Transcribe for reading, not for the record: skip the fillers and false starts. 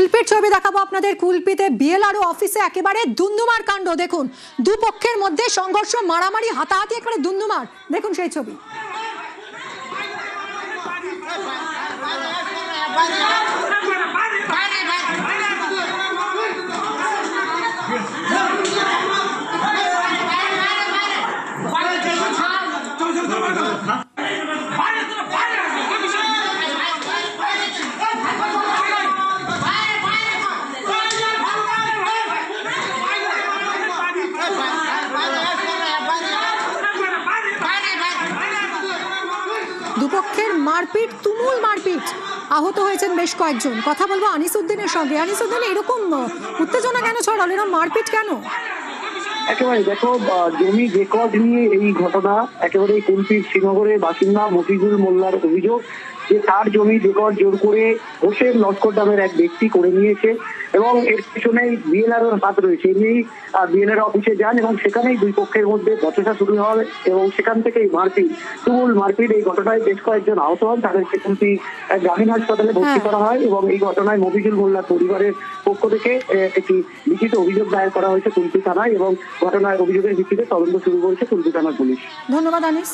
কুলপির ছবি দেখাবো আপনাদের। কুলপিতে বিএলআরও অফিসে একেবারে দুন্দুমার কাণ্ড। দেখুন, দুপক্ষের মধ্যে সংঘর্ষ, মারামারি, হাতাহাতি, একেবারে দুন্দুমার। দেখুন সেই ছবি। দুপক্ষের মারপিট, তুমুল মারপিট, আহত হয়েছেন বেশ কয়েকজন। কথা বলবো আনিসউদ্দিনের সঙ্গে। আনিসউদ্দিন, এরকম উত্তেজনা কেন ছড়ালো, এরকম মারপিট কেন? একেবারে দেখো, জমি রেকর্ড নিয়ে এই ঘটনা। একেবারে কুলপির শ্রীনগরের বাসিন্দা মফিজুল মোল্লার অভিযোগ যে তার জমি রেকর্ড জোর করে হোসেন লস্কর নামের এক ব্যক্তি করে নিয়েছে এবং এর পিছনেই বিএলআরওর হাত রয়েছে। এমনি বিএলআর অফিসে যান এবং সেখানেই দুই পক্ষের মধ্যে বচসা শুরু হয় এবং সেখান থেকেই মারপিট, তুমুল মারপিট। এই ঘটনায় বেশ কয়েকজন আহত হন, তাদেরকে কুলপি গ্রামীণ হাসপাতালে ভর্তি করা হয় এবং এই ঘটনায় মফিজুল মোল্লার পরিবারের পক্ষ থেকে একটি লিখিত অভিযোগ দায়ের করা হয়েছে কুলপি থানায় এবং ঘটনার অভিযোগের ভিত্তিতে তদন্ত শুরু করেছে কুলপি থানার পুলিশ। ধন্যবাদ আনিস।